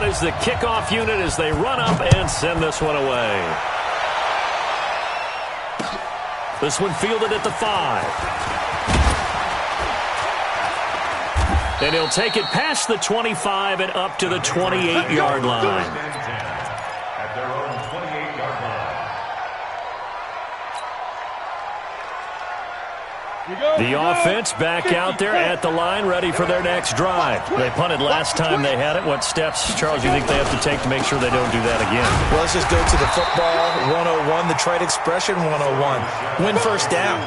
out as the kickoff unit as they run up and send this one away. This one fielded at the 5. And he'll take it past the 25 and up to the 28-yard line. At their own 28-yard line. The offense back out there at the line, ready for their next drive. They punted last time they had it. What steps, Charles, you think they have to take to make sure they don't do that again? Well, let's just go to the football 101, the trade expression 101. Win first down.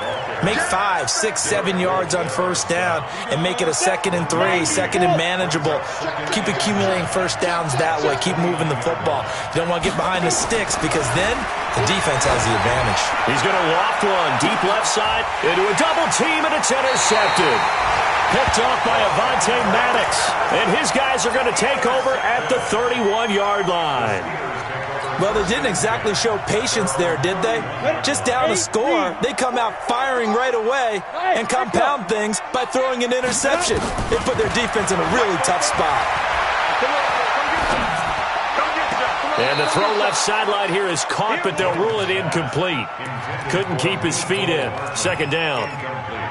Make 5, 6, 7 yards on first down and make it a 2nd and 3, 2nd and manageable. Keep accumulating first downs that way. Keep moving the football. You don't want to get behind the sticks because then the defense has the advantage. He's going to loft one deep left side into a double team, and it's intercepted. Picked off by Avonte Maddox, and his guys are going to take over at the 31-yard line. Well, they didn't exactly show patience there, did they? Just down a score, they come out firing right away and compound things by throwing an interception. They put their defense in a really tough spot. And the throw left sideline here is caught, but they'll rule it incomplete. Couldn't keep his feet in. 2nd down.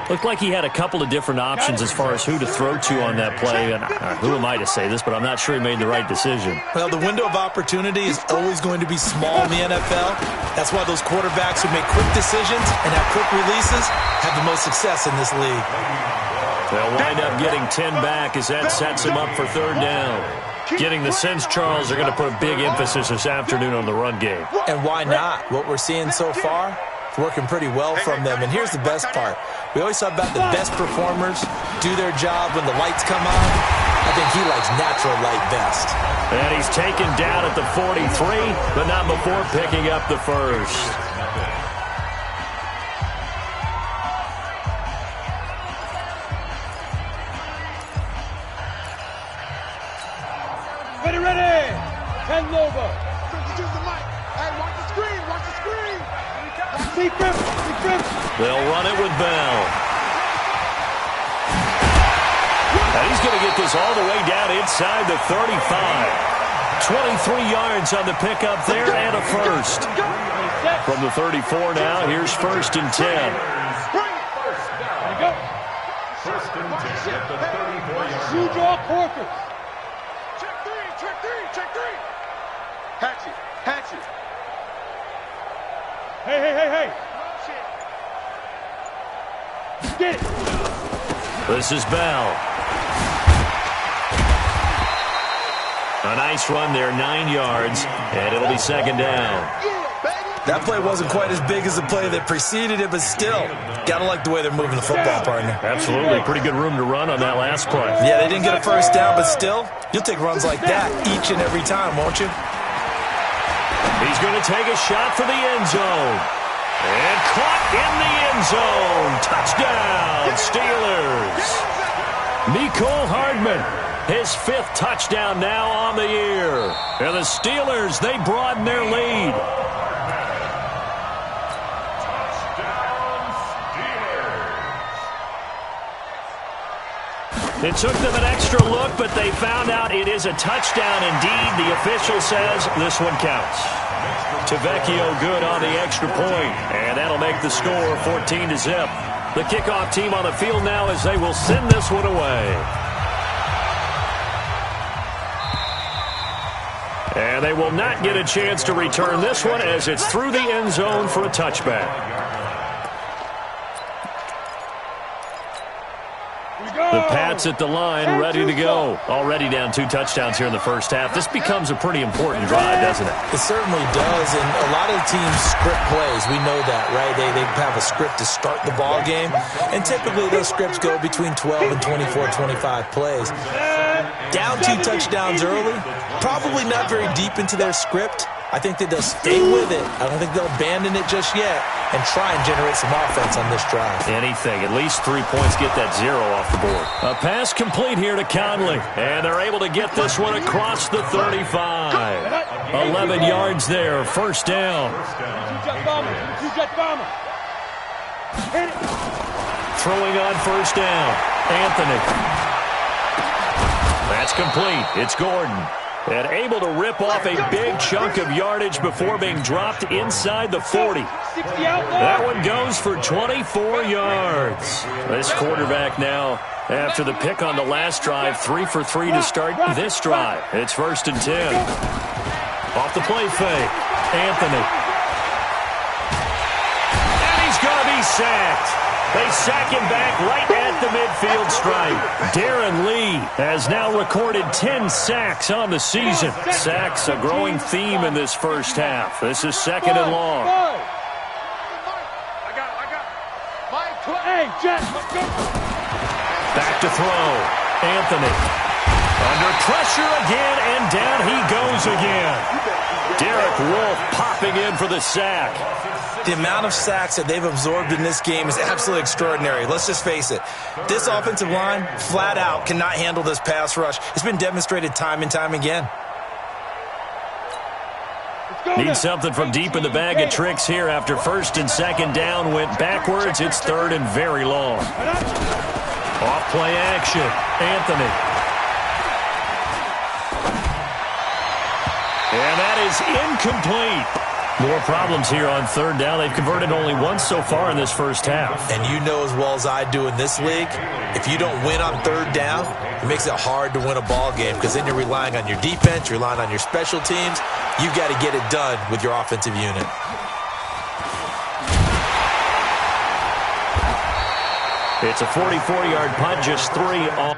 Looked like he had a couple of different options as far as who to throw to on that play. And who am I to say this, but I'm not sure he made the right decision. Well, the window of opportunity is always going to be small in the NFL. That's why those quarterbacks who make quick decisions and have quick releases have the most success in this league. They'll wind up getting 10 back as that sets him up for 3rd down. Getting the sense, Charles, they're going to put a big emphasis this afternoon on the run game. And why not? What we're seeing so far, it's working pretty well from them. And here's the best part. We always talk about the best performers do their job when the lights come on. I think he likes natural light best. And he's taken down at the 43, but not before picking up the first. Ready. Hand over. Use the mic. Hey, watch the screen. Watch the screen. Defense. They'll run it with Bell. And he's going to get this all the way down inside the 35. 23 yards on the pickup there and a first. From the 34 now, here's 1st and 10. There you go. 1st and 10 at the 34-yard line. Huge all quarters. Check three. Hatchet. Hey. Get it. This is Bell. A nice run there, 9 yards, and it'll be 2nd down. That play wasn't quite as big as the play that preceded it, but still, gotta like the way they're moving the football, partner. Absolutely. Pretty good room to run on that last play. Yeah, they didn't get a first down, but still, you'll take runs like that each and every time, won't you? He's going to take a shot for the end zone. And caught in the end zone. Touchdown, Steelers. Mecole Hardman, his 5th touchdown now on the year. And the Steelers, they broaden their lead. It took them an extra look, but they found out it is a touchdown indeed. The official says this one counts. Tavecchio good on the extra point, and that'll make the score 14-0. The kickoff team on the field now as they will send this one away. And they will not get a chance to return this one as it's through the end zone for a touchback. The Pats at the line, ready to go. Already down 2 touchdowns here in the first half. This becomes a pretty important drive, doesn't it? It certainly does, and a lot of teams script plays. We know that, right? They have a script to start the ball game, and typically those scripts go between 12 and 24, 25 plays. Down 2 touchdowns early, probably not very deep into their script. I think that they'll stay with it. I don't think they'll abandon it just yet and try and generate some offense on this drive. Anything. At least 3 points, get that 0 off the board. A pass complete here to Conley. And they're able to get this one across the 35. 11 yards there. First down. Throwing on first down. Anthony. That's complete. It's Gordon. And able to rip off a big chunk of yardage before being dropped inside the 40. That one goes for 24 yards. This quarterback now, after the pick on the last drive, 3 for 3 to start this drive. It's 1st and 10. Off the play fake, Anthony. And he's going to be sacked. They sack him back right at the midfield stripe. Darren Lee has now recorded 10 sacks on the season. Sacks a growing theme in this first half. This is 2nd and long. Back to throw. Anthony. Under pressure again, and down he goes again. Derek Wolfe popping in for the sack. The amount of sacks that they've absorbed in this game is absolutely extraordinary. Let's just face it. This offensive line, flat out, cannot handle this pass rush. It's been demonstrated time and time again. Need something from deep in the bag of tricks here after 1st and 2nd down went backwards. It's 3rd and very long. Off play action. Anthony. And that is incomplete. More problems here on 3rd down. They've converted only once so far in this first half. And you know as well as I do in this league, if you don't win on 3rd down, it makes it hard to win a ball game because then you're relying on your defense, you're relying on your special teams. You've got to get it done with your offensive unit. It's a 44-yard punt, just 3 off.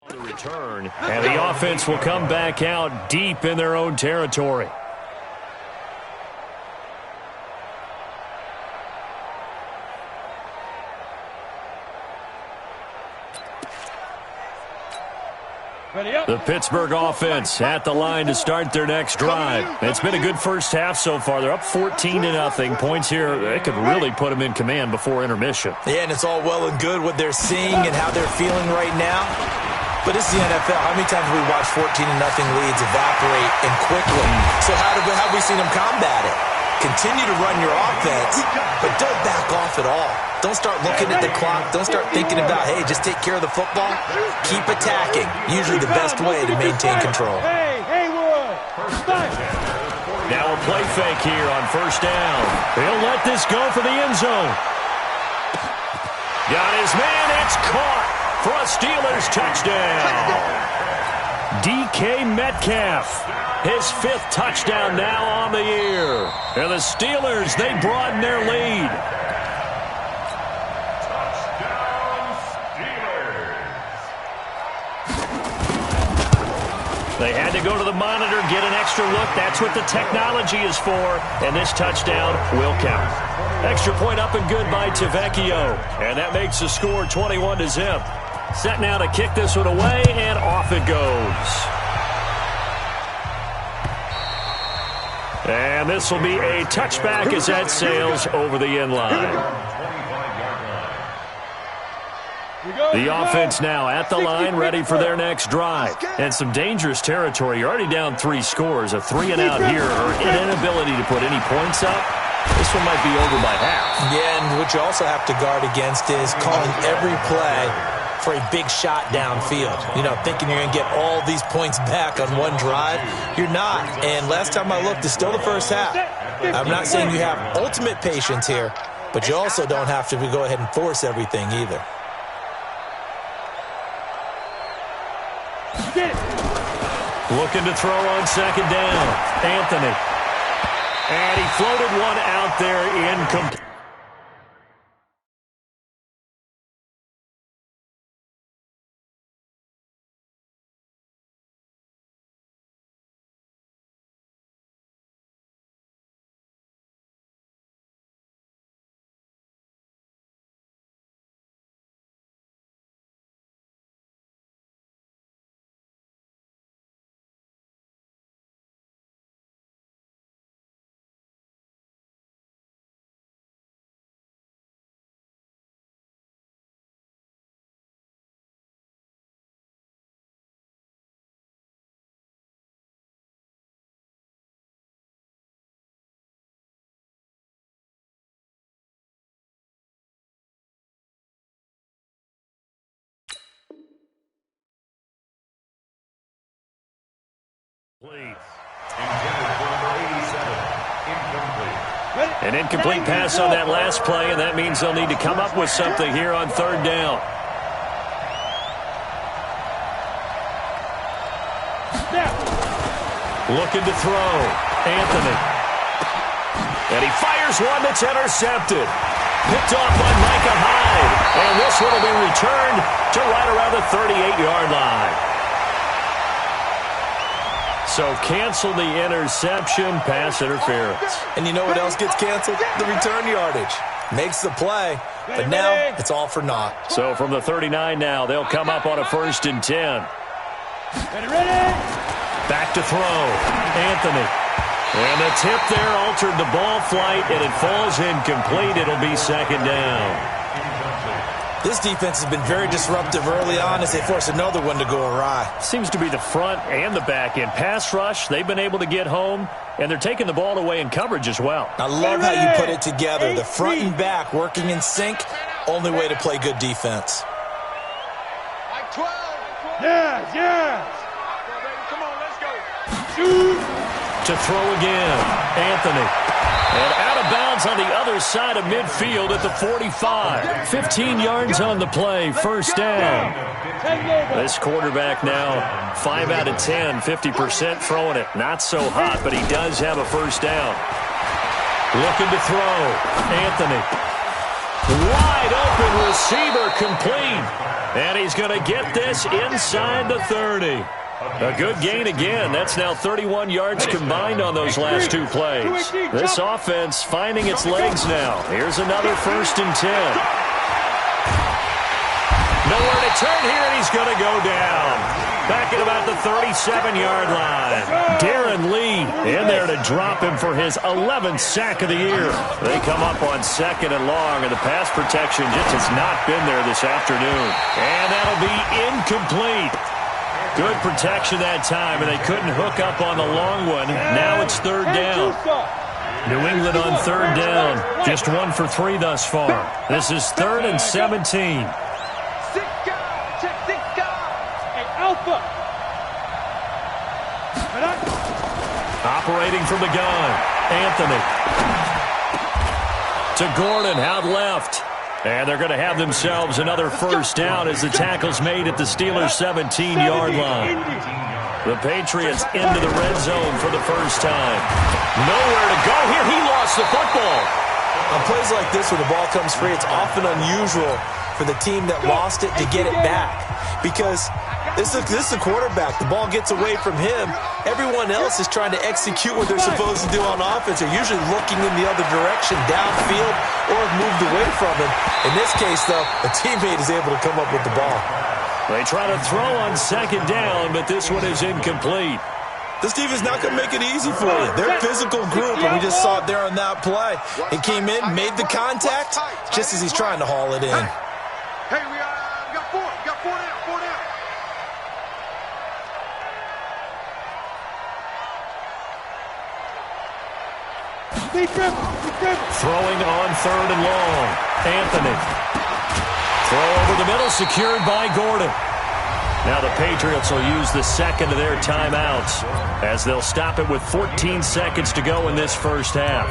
The return, and the offense will come back out deep in their own territory. The Pittsburgh offense at the line to start their next drive. It's been a good first half so far. They're up 14-0. Points here, they could really put them in command before intermission. Yeah, and it's all well and good what they're seeing and how they're feeling right now. But it's the NFL. How many times have we watched 14-0 leads evaporate and quickly? So how have we seen them combat it? Continue to run your offense, but don't back off at all. Don't start looking at the clock. Don't start thinking about, hey, just take care of the football. Keep attacking. Usually the best way to maintain control. Now a play fake here on first down. He'll let this go for the end zone. Got his man. It's caught for a Steelers touchdown. DK Metcalf, his 5th touchdown now on the year. And the Steelers, they broaden their lead. They had to go to the monitor, get an extra look. That's what the technology is for. And this touchdown will count. Extra point up and good by Tavecchio. And that makes the score 21-0. Set now to kick this one away, and off it goes. And this will be a touchback as that sails over the end line. The offense now at the line, ready for their next drive. And some dangerous territory. You're already down 3 scores. A 3-and-out here, or an inability to put any points up. This one might be over by half. Yeah, and what you also have to guard against is calling every play for a big shot downfield. You know, thinking you're going to get all these points back on one drive. You're not. And last time I looked, it's still the first half. I'm not saying you have ultimate patience here, but you also don't have to go ahead and force everything either. Looking to throw on second down. Anthony. And he floated one out there incomplete. An incomplete pass on that last play, and that means they'll need to come up with something here on third down. Looking to throw. Anthony. And he fires one that's intercepted. Picked off by Micah Hyde. And this one will be returned to right around the 38-yard line. So cancel the interception, pass interference. And you know what else gets canceled? The return yardage. Makes the play, but now it's all for naught. So from the 39 now, they'll come up on a 1st and 10. Back to throw. Anthony. And the tip there altered the ball flight, and it falls incomplete. It'll be second down. This defense has been very disruptive early on as they force another one to go awry. Seems to be the front and the back end. Pass rush, they've been able to get home, and they're taking the ball away in coverage as well. I love how you put it together. The front and back working in sync, only way to play good defense. Yes. Come on, let's go. Shoot. To throw again, Anthony. And out of bounds on the other side of midfield at the 45. 15 yards on the play, first down. This quarterback now 5 out of 10, 50% throwing it. Not so hot, but he does have a first down. Looking to throw, Anthony. Wide open receiver, complete. And he's going to get this inside the 30. A good gain again. That's now 31 yards combined on those last 2 plays. This offense finding its legs now. Here's another 1st and 10. Nowhere to turn here, and he's going to go down. Back at about the 37-yard line. Darren Lee in there to drop him for his 11th sack of the year. They come up on 2nd and long, and the pass protection just has not been there this afternoon. And that'll be incomplete. Good protection that time, and they couldn't hook up on the long one. Now it's 3rd down. New England on 3rd down. Just 1 for 3 thus far. This is 3rd and 17. Operating from the gun, Anthony. To Gordon, out left. And they're going to have themselves another 1st down as the tackle's made at the Steelers' 17-yard line. The Patriots into the red zone for the first time. Nowhere to go here. He lost the football. On plays like this where the ball comes free, it's often unusual for the team that lost it to get it back. Because this is a quarterback. The ball gets away from him. Everyone else is trying to execute what they're supposed to do on offense. They're usually looking in the other direction, downfield, or have moved away from him. In this case, though, a teammate is able to come up with the ball. They try to throw on 2nd down, but this one is incomplete. This team is not going to make it easy for you. They're a physical group, and we just saw it there on that play. He came in, made the contact, just as he's trying to haul it in. Hey, we got 4. We got 4 down. 4 down. Throwing on 3rd and long. Anthony. Throw over the middle, secured by Gordon. Now the Patriots will use the 2nd of their timeouts as they'll stop it with 14 seconds to go in this first half.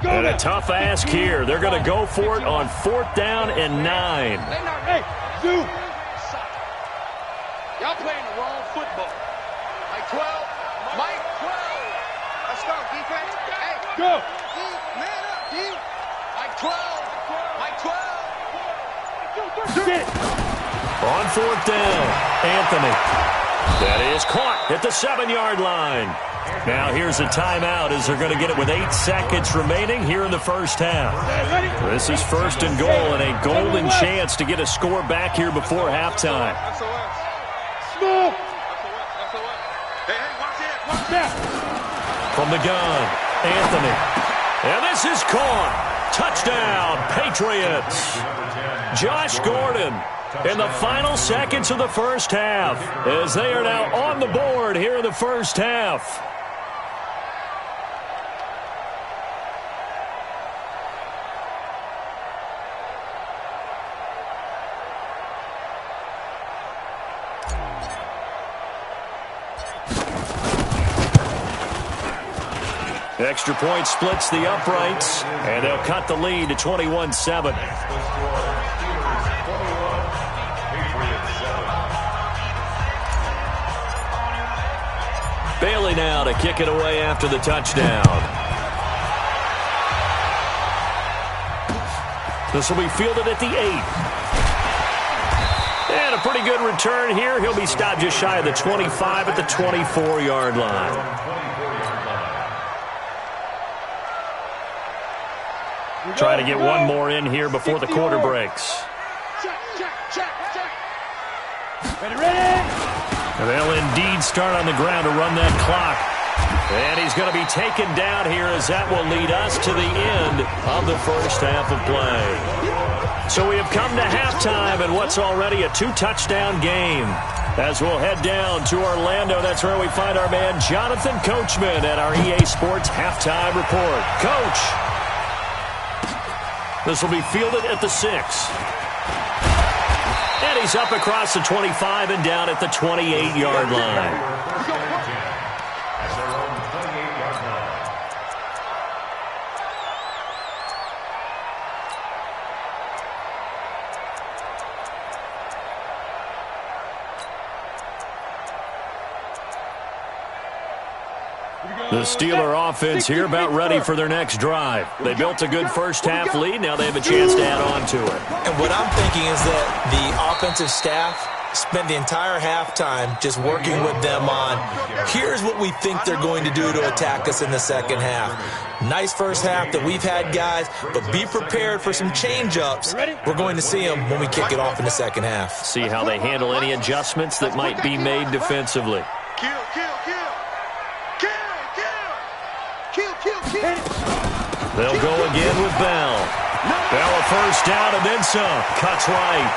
And a tough ask here. They're going to go for it on 4th down and 9. Hey, Zoo. Y'all playing the wrong football. Mike 12. Mike 12. Let's go, defense. Hey. Go. Man up, D. Mike 12. Mike 12. On 4th down, Anthony. That is caught at the 7-yard line. Now here's a timeout as they're going to get it with 8 seconds remaining here in the first half. This is 1st and goal and a golden chance to get a score back here before halftime. From the gun, Anthony. And this is caught. Touchdown, Patriots. Josh Gordon in the final seconds of the first half as they are now on the board here in the first half. Extra point splits the uprights, and they'll cut the lead to 21-7. Bailey now to kick it away after the touchdown. This will be fielded at the 8. And a pretty good return here. He'll be stopped just shy of the 25 at the 24-yard line. Trying to get one more in here before the quarter breaks. And they'll indeed start on the ground to run that clock. And he's going to be taken down here as that will lead us to the end of the first half of play. So we have come to halftime in what's already a 2-touchdown game. As we'll head down to Orlando, that's where we find our man Jonathan Coachman at our EA Sports Halftime Report. Coach. This will be fielded at the 6. And he's up across the 25 and down at the 28-yard line. The Steeler offense here about ready for their next drive. They built a good first half lead. Now they have a chance to add on to it. And what I'm thinking is that the offensive staff spent the entire halftime just working with them on, here's what we think they're going to do to attack us in the second half. Nice first half that we've had, guys, but be prepared for some change-ups. We're going to see them when we kick it off in the second half. See how they handle any adjustments that might be made defensively. Kill, kill, kill. Kill, kill. Kill, kill, kill. They'll go again with Bell. Bell a first down and then some. Cuts right.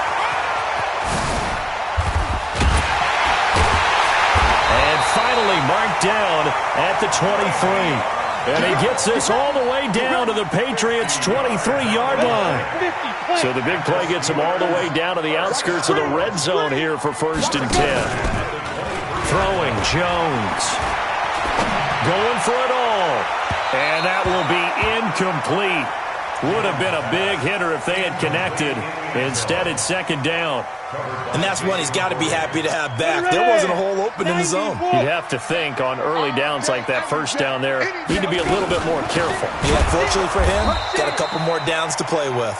And finally marked down at the 23. And he gets this all the way down to the Patriots' 23-yard line. So the big play gets him all the way down to the outskirts of the red zone here for 1st and 10. Throwing Jones. Going for it all. And that will be incomplete. Would have been a big hitter if they had connected. Instead, it's 2nd down. And that's one he's got to be happy to have back. There wasn't a hole open in the zone. You'd have to think on early downs like that first down there, need to be a little bit more careful. Yeah, fortunately for him, got a couple more downs to play with.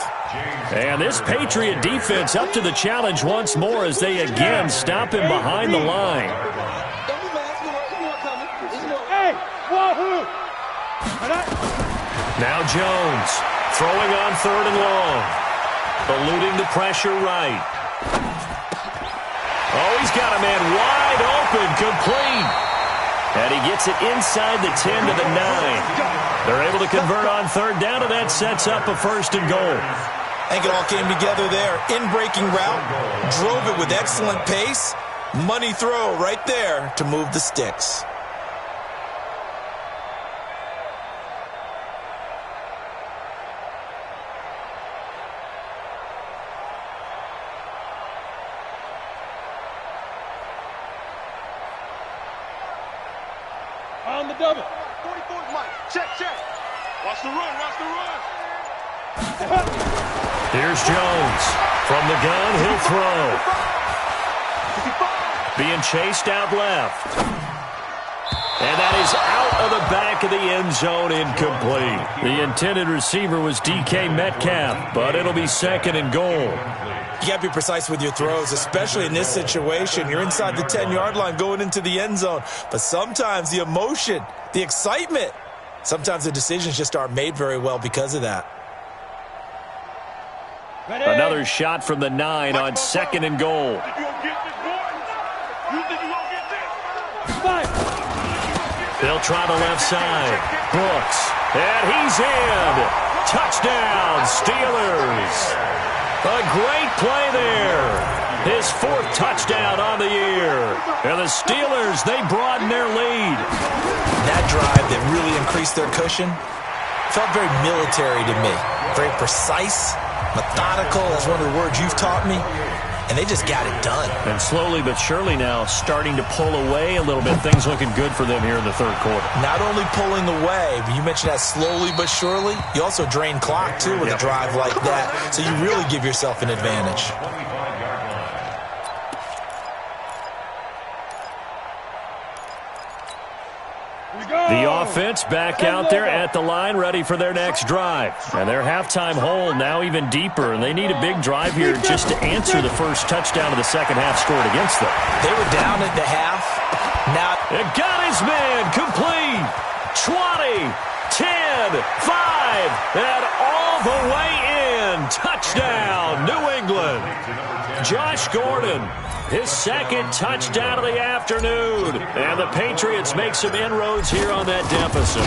And this Patriot defense up to the challenge once more as they again stop him behind the line. Now Jones throwing on 3rd and long. Eluding the pressure right. Oh, he's got a man wide open, complete. And he gets it inside the 10 to the 9. They're able to convert on 3rd down, and that sets up a 1st and goal. I think it all came together there. In-breaking route, drove it with excellent pace. Money throw right there to move the sticks. On the double. 44's Mike. Check, check. Watch the run, watch the run. Here's Jones. From the gun, he'll throw. Being chased out left. And that is out of the back of the end zone, incomplete. The intended receiver was DK Metcalf, but it'll be 2nd and goal. You got to be precise with your throws, especially in this situation. You're inside the 10-yard line going into the end zone. But sometimes the emotion, the excitement, sometimes the decisions just aren't made very well because of that. Another shot from the 9 on 2nd and goal. They'll try the left side. Brooks. And he's in. Touchdown, Steelers. A great play there. His 4th touchdown on the year. And the Steelers, they broaden their lead. That drive that really increased their cushion felt very military to me. Very precise, methodical. That's one of the words you've taught me. And they just got it done. And slowly but surely now starting to pull away a little bit. Things looking good for them here in the 3rd quarter. Not only pulling away, but you mentioned that slowly but surely. You also drain clock, too, with a drive like that. So you really give yourself an advantage. The offense back out there at the line, ready for their next drive. And their halftime hole now even deeper, and they need a big drive here just to answer the first touchdown of the second half scored against them. They were down at the half. Now it got his man complete. 20, 10, 5, and all the way in. Touchdown, New England. Josh Gordon, his 2nd touchdown of the afternoon. And the Patriots make some inroads here on that deficit.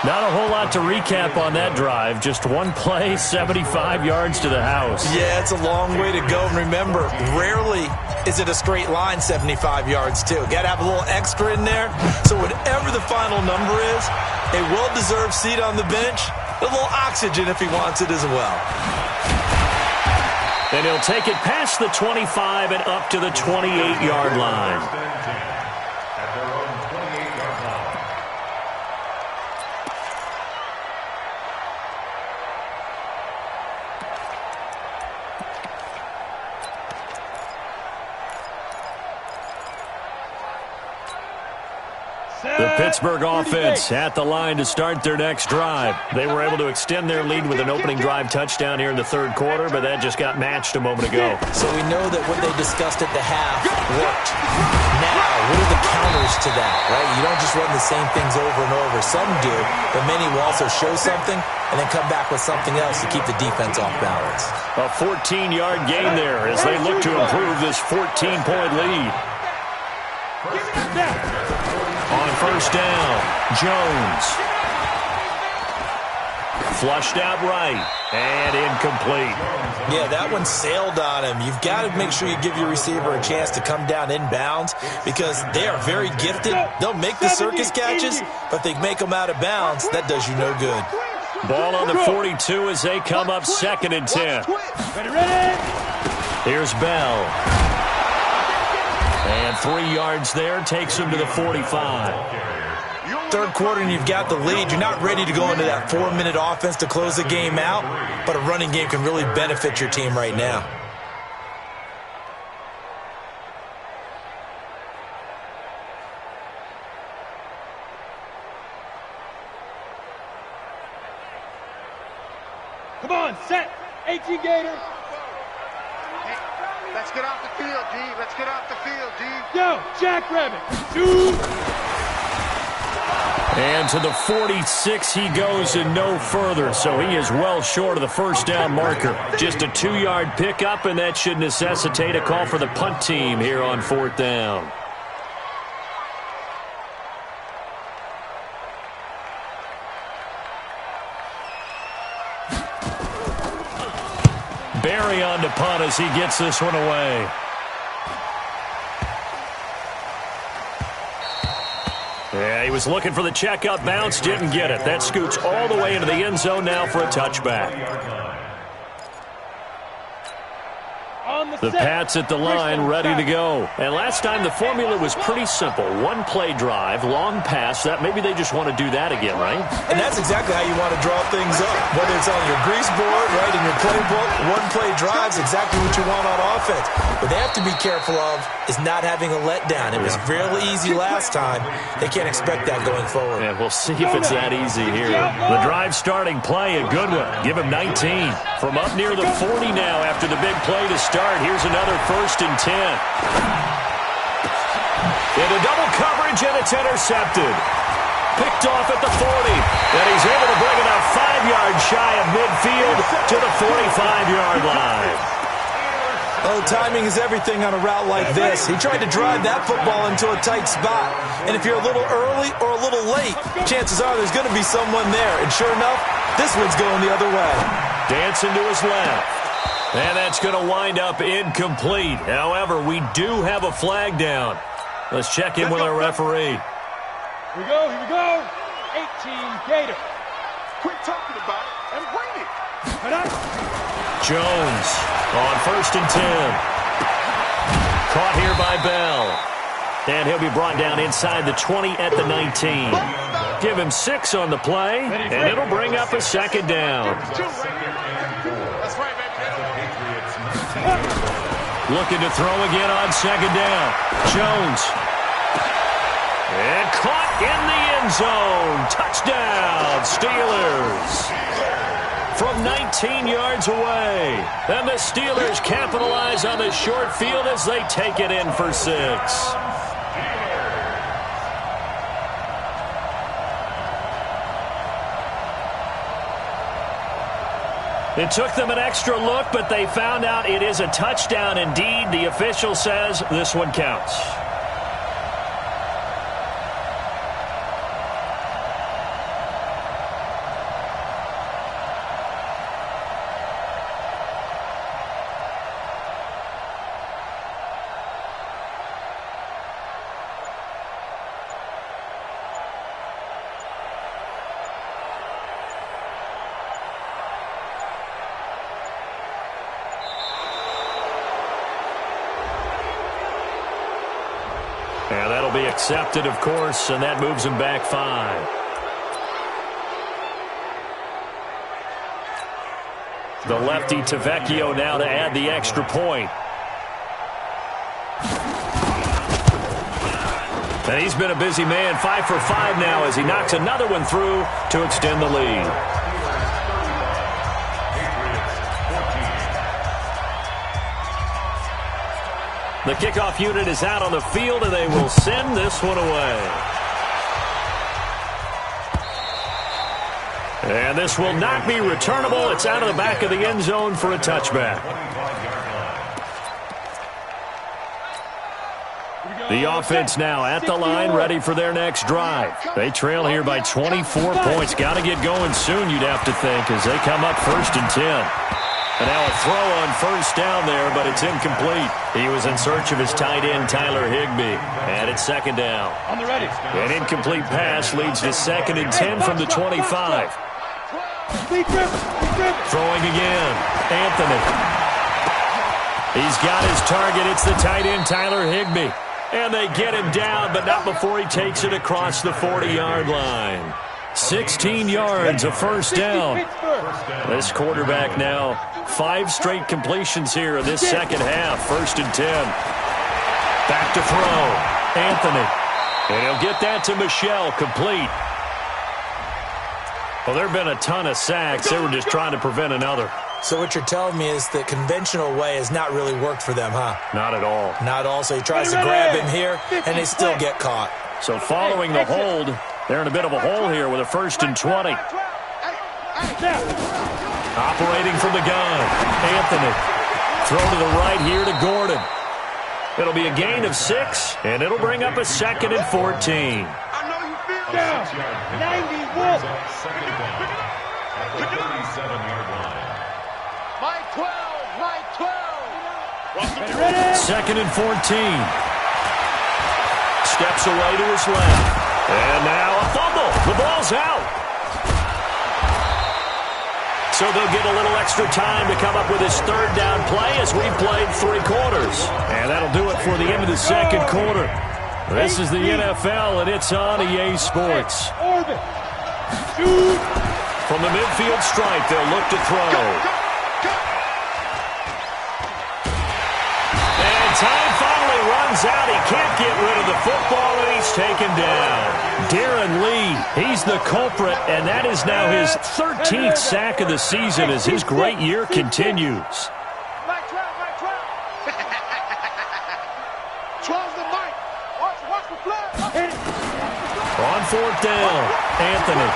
Not a whole lot to recap on that drive. Just one play, 75 yards to the house. Yeah, it's a long way to go. And remember, rarely is it a straight line 75 yards, too. Got to have a little extra in there. So whatever the final number is, a well-deserved seat on the bench, a little oxygen if he wants it as well. And he'll take it past the 25 and up to the 28-yard line. The Pittsburgh offense at the line to start their next drive. They were able to extend their lead with an opening drive touchdown here in the third quarter, but that just got matched a moment ago. So we know that what they discussed at the half worked. Now, what are the counters to that, right? You don't just run the same things over and over. Some do, but many will also show something and then come back with something else to keep the defense off balance. A 14-yard gain there as they look to improve this 14-point lead. On first down, Jones. Flushed out right and incomplete. Yeah, that one sailed on him. You've got to make sure you give your receiver a chance to come down inbounds because they are very gifted. They'll make the circus catches, but they make them out of bounds. That does you no good. Ball on the 42 as they come up 2nd and 10. Here's Bell. And 3 yards there takes him to the 45. Third quarter and you've got the lead. You're not ready to go into that 4-minute offense to close the game out, but a running game can really benefit your team right now. Come on, set. 18 Gator. Let's get off the field, D. Let's get off the field, D. Yo, Jackrabbit. Shoot. And to the 46 he goes and no further, so he is well short of the first down marker. Just a 2-yard pickup, and that should necessitate a call for the punt team here on 4th down. Barry on to punt as he gets this one away. Yeah, he was looking for the checkup bounce, didn't get it. That scoots all the way into the end zone now for a touchback. The Pats at the line, ready to go. And last time the formula was pretty simple. 1-play drive, long pass. That maybe they just want to do that again, right? And that's exactly how you want to draw things up. Whether it's on your grease board, right, in your playbook, 1-play drives exactly what you want on offense. What they have to be careful of is not having a letdown. It was fairly easy last time. They can't expect that going forward. Yeah, we'll see if it's that easy here. The drive starting play, a good one. Give him 19. From up near the 40 now after the big play to start. Here's another 1st and 10. Into double coverage, and it's intercepted. Picked off at the 40. And he's able to bring it up 5 yards shy of midfield to the 45-yard line. Oh, timing is everything on a route like this. He tried to drive that football into a tight spot. And if you're a little early or a little late, chances are there's going to be someone there. And sure enough, this one's going the other way. Dancing to his left. And that's going to wind up incomplete. However, we do have a flag down. Let's check in with our referee. Here we go, here we go. 18 Gator. Quit talking about it and bring it. Jones on 1st and 10. Caught here by Bell. And he'll be brought down inside the 20 at the 19. Give him 6 on the play, and it'll bring up a 2nd down. That's right, baby. Looking to throw again on 2nd down. Jones. And caught in the end zone. Touchdown, Steelers. From 19 yards away. And the Steelers capitalize on the short field as they take it in for 6. It took them an extra look, but they found out it is a touchdown indeed. The official says this one counts. And that'll be accepted, of course, and that moves him back 5. The lefty Tavecchio now to add the extra point. And he's been a busy man, 5 for 5 now as he knocks another one through to extend the lead. The kickoff unit is out on the field, and they will send this one away. And this will not be returnable. It's out of the back of the end zone for a touchback. The offense now at the line, ready for their next drive. They trail here by 24 points. Got to get going soon, you'd have to think, as they come up 1st and 10. And now a throw on 1st down there, but it's incomplete. He was in search of his tight end, Tyler Higbee. And it's 2nd down. On the ready. An incomplete pass leads to 2nd and 10 from the 25. Throwing again. Anthony. He's got his target. It's the tight end, Tyler Higbee. And they get him down, but not before he takes it across the 40-yard line. 16 yards, a 1st down. This quarterback now, 5 straight completions here in this second half. 1st and 10. Back to throw. Anthony. And he'll get that to Michelle, complete. Well, there have been a ton of sacks. They were just trying to prevent another. So what you're telling me is the conventional way has not really worked for them, huh? Not at all. Not all. So he tries to grab him here, and they still get caught. So following the hold, they're in a bit of a hole here with a 1st and 20. Operating from the gun, Anthony. Throw to the right here to Gordon. It'll be a gain of 6, and it'll bring up a 2nd and 14. Down. 91. At the 37-yard line. Mike 12, Mike 12. 2nd and 14. Steps away to his left. And now a fumble. The ball's out. So they'll get a little extra time to come up with his 3rd down play as we've played 3 quarters. And that'll do it for the end of the 2nd quarter. This is the NFL, and it's on EA Sports. From the midfield stripe, they'll look to throw. Time finally runs out. He can't get rid of the football, and he's taken down. Darren Lee, he's the culprit, and that is now his 13th sack of the season as his great year continues. Mike 12, Mike 12. 12's the Mike. Watch the flag. On 4th down, Anthony.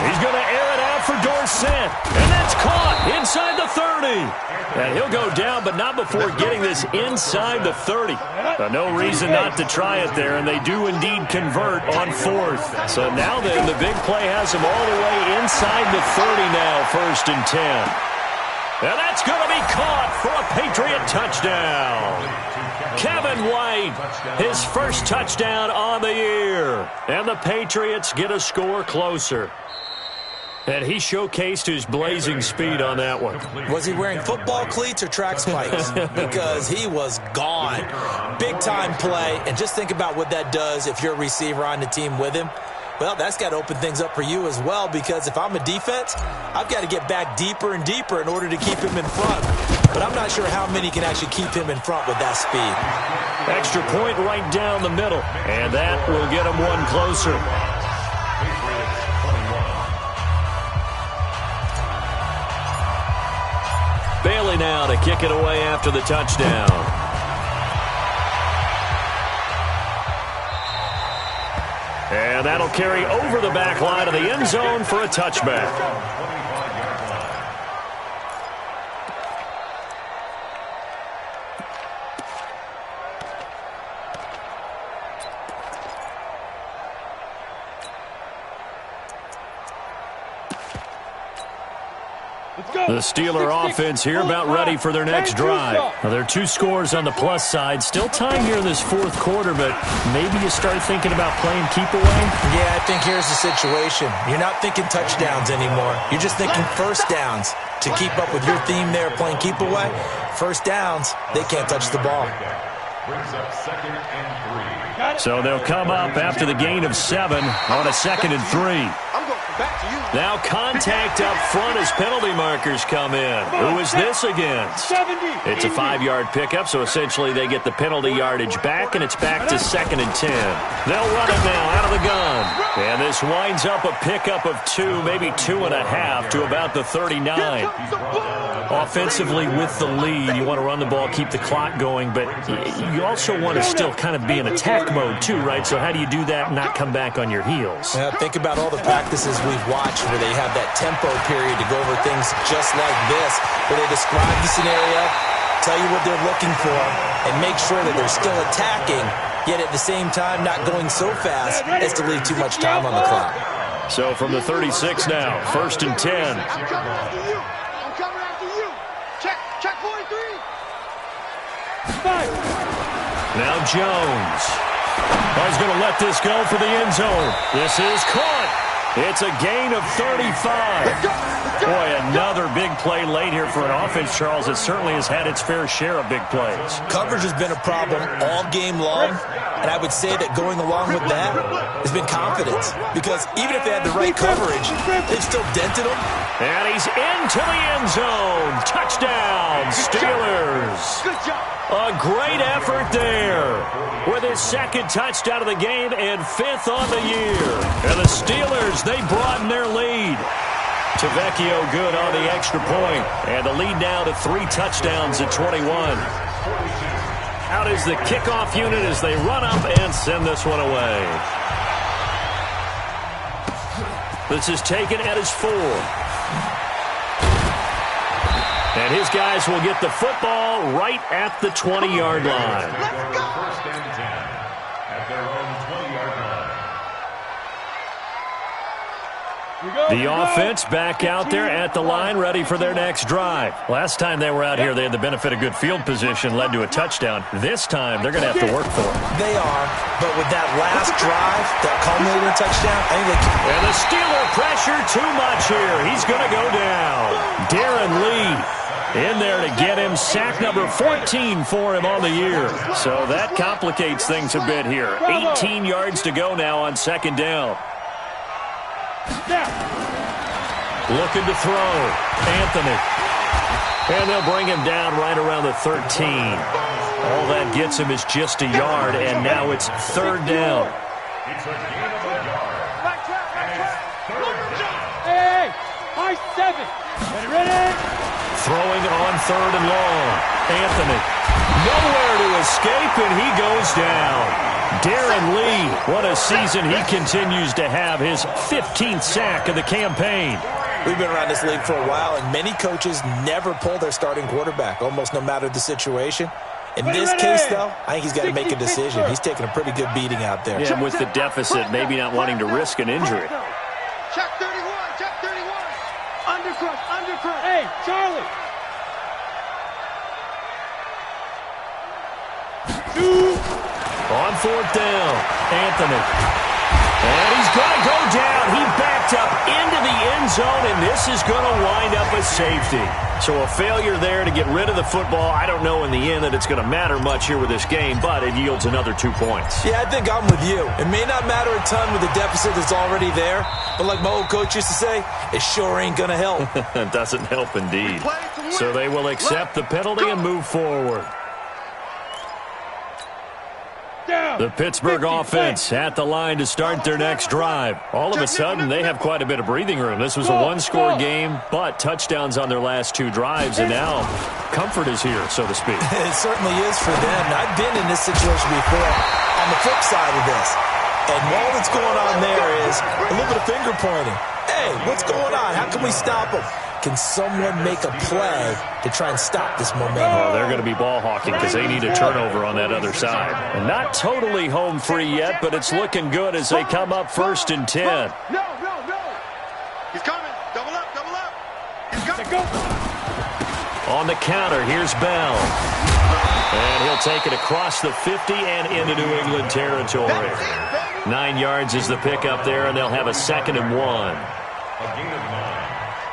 He's going to air it out for Dorsett, and that's caught inside the 30. And he'll go down, but not before getting this inside the 30. No reason not to try it there, and they do indeed convert on 4th. So now then, the big play has him all the way inside the 30 now, 1st and 10. And that's going to be caught for a Patriot touchdown. Kevin White, his first touchdown on the year. And the Patriots get a score closer. And he showcased his blazing speed on that one. Was he wearing football cleats or track spikes? Because he was gone. Big-time play. And just think about what that does if you're a receiver on the team with him. Well, that's got to open things up for you as well, because if I'm a defense, I've got to get back deeper and deeper in order to keep him in front. But I'm not sure how many can actually keep him in front with that speed. Extra point right down the middle. And that will get him one closer. Bailey now to kick it away after the touchdown. And that'll carry over the back line of the end zone for a touchback. The Steeler offense here about ready for their next drive. Now, there are 2 scores on the plus side. Still time here in this 4th quarter, but maybe you start thinking about playing keep away? Yeah, I think here's the situation. You're not thinking touchdowns anymore. You're just thinking 1st downs. To keep up with your theme there, playing keep away, 1st downs, they can't touch the ball. So they'll come up after the gain of 7 on a 2nd and 3. I'm going back to you. Now contact up front as penalty markers come in. Who is this against? It's a 5-yard pickup, so essentially they get the penalty yardage back, and it's back to 2nd and 10. They'll run it now out of the gun. And this winds up a pickup of 2, maybe 2.5 to about the 39. Offensively with the lead, you want to run the ball, keep the clock going, but you also want to still kind of be in attack mode too, right? So how do you do that and not come back on your heels? Yeah, think about all the practices we've watched where they have that tempo period to go over things just like this, where they describe the scenario, tell you what they're looking for, and make sure that they're still attacking, yet at the same time not going so fast as to leave too much time on the clock. So from the 36 now, 1st and 10. I'm coming after you. I'm coming after you. Check 43. Now Jones. Oh, he's going to let this go for the end zone. This is caught. It's a gain of 35. Boy, another big play late here for an offense, Charles, that certainly has had its fair share of big plays. Coverage has been a problem all game long, and I would say that going along with that has been confidence, because even if they had the right coverage, they've still dented them. And he's into the end zone. Touchdown, Steelers. Good job. A great effort there with his 2nd touchdown of the game and 5th on the year. And the Steelers, they broaden their lead. Tavecchio good on the extra point. And the lead now to 3 touchdowns at 21. Out is the kickoff unit as they run up and send this one away. This is taken at his 4. And his guys will get the football right at the 20-yard line. First and 10 at their own 20-yard line. The offense back out there at the line, ready for their next drive. Last time they were out here, they had the benefit of good field position, led to a touchdown. This time, they're going to have to work for it. They are, but with that last drive, that culminating touchdown, I think they can. And the Steeler pressure too much here. He's going to go down. Darren Lee in there to get him. Sack number 14 for him on the year. So that complicates things a bit here. 18 yards to go now on 2nd down. Looking to throw. Anthony. And they'll bring him down right around the 13. All that gets him is just a yard, and now it's 3rd down. It's a gain of a yard. And it's 3rd down. Hey, high 7. Ready? Throwing it on 3rd and long. Anthony. Nowhere to escape, and he goes down. Darren Lee, what a season he continues to have. His 15th sack of the campaign. We've been around this league for a while, and many coaches never pull their starting quarterback, almost no matter the situation. In this case, though, I think he's got to make a decision. He's taking a pretty good beating out there. Yeah, with the deficit, maybe not wanting to risk an injury. Check 31. Check 31. Undercrush. Hey, Charlie. 2. On 4th down, Anthony. And he's going to go down. He backed up into the end zone, and this is going to wind up a safety. So a failure there to get rid of the football. I don't know in the end that it's going to matter much here with this game, but it yields another 2 points. Yeah, I think I'm with you. It may not matter a ton with the deficit that's already there, but like my old coach used to say, it sure ain't going to help. It doesn't help indeed. So they will accept the penalty and move forward. The Pittsburgh offense at the line to start their next drive. All of a sudden, they have quite a bit of breathing room. This was a one-score game, but touchdowns on their last 2 drives, and now comfort is here, so to speak. It certainly is for them. I've been in this situation before on the flip side of this. And all that's going on there is a little bit of finger pointing. Hey, what's going on? How can we stop them? Can someone make a play to try and stop this momentum? Well, they're going to be ball hawking because they need a turnover on that other side. And not totally home free yet, but it's looking good as they come up 1st and 10. No. He's coming. Double up. He's coming. Go. On the counter, here's Bell. And he'll take it across the 50 and into New England territory. 9 yards is the pickup there, and they'll have a 2nd and 1. A gain of 9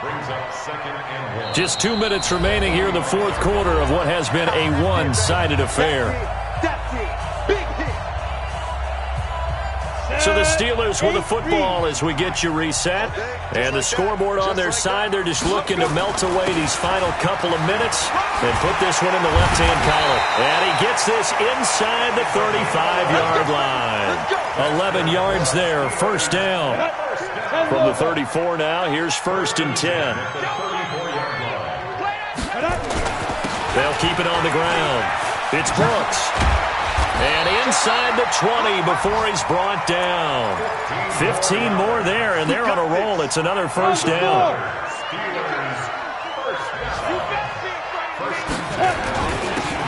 brings up 2nd and 1. Just 2 minutes remaining here in the 4th quarter of what has been a one-sided affair. That's it. Big hit. So the Steelers with the football as we get you reset. And the scoreboard on their side, they're just looking to melt away these final couple of minutes and put this one in the left-hand column. And he gets this inside the 35-yard line. 11 yards there, first down. From the 34 now, here's 1st and 10. They'll keep it on the ground. It's Brooks. And inside the 20 before he's brought down. 15 more there, and they're on a roll. It's another first down.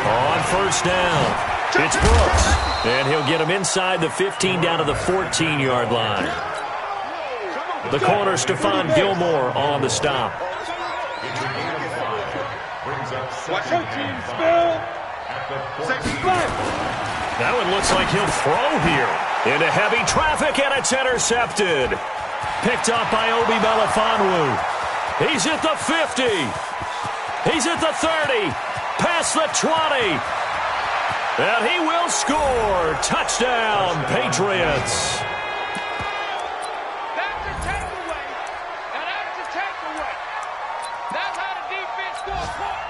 On first down, it's Brooks. And he'll get him inside the 15 down to the 14-yard line. The corner, Stephon Gilmore, on the stop. That one looks like he'll throw here. Into heavy traffic, and it's intercepted. Picked up by Obi Melifonwu. He's at the 50. He's at the 30. Past the 20. And he will score. Touchdown, Patriots. That's a takeaway. And that's a takeaway. That's how the defense scores points.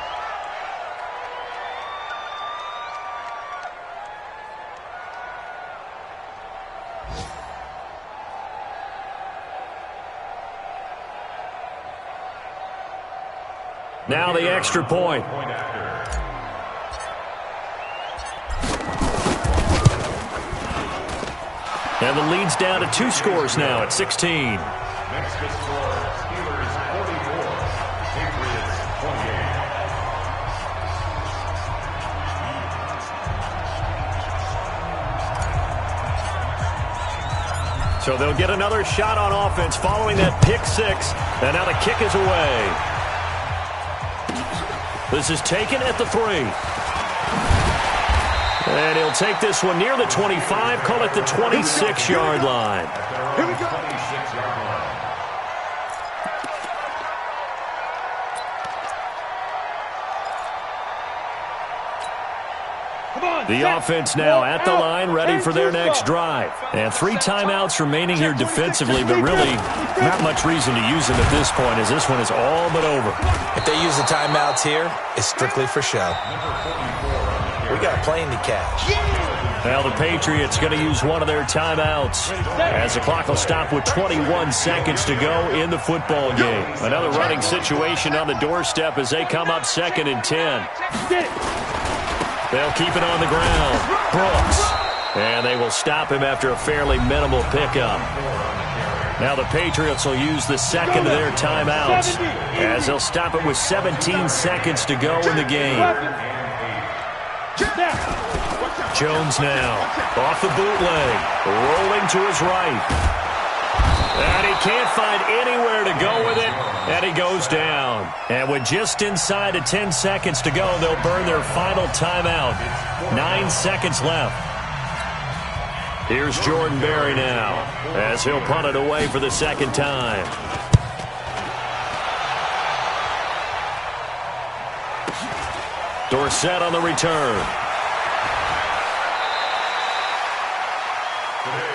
Now the extra point. And the lead's down to 2 scores now at 16. Next to score, Steelers 44, Patriots 28. So they'll get another shot on offense following that pick 6. And now the kick is away. This is taken at the 3. And he'll take this one near the 25, call it the 26-yard line. Here we go. 26-yard line. The offense now at the line, ready for their next drive. And 3 timeouts remaining here defensively, but really not much reason to use them at this point, as this one is all but over. If they use the timeouts here, it's strictly for show. We got a plane to catch. Now the Patriots going to use one of their timeouts as the clock will stop with 21 seconds to go in the football game. Another running situation on the doorstep as they come up 2nd and 10. They'll keep it on the ground. Brooks. And they will stop him after a fairly minimal pickup. Now the Patriots will use the second of their timeouts as they'll stop it with 17 seconds to go in the game. Jones now off the bootleg, rolling to his right. And he can't find anywhere to go with it, and he goes down. And with just inside of 10 seconds to go, they'll burn their final timeout. 9 seconds left. Here's Jordan Berry now as he'll punt it away for the second time. Dorsett on the return. Today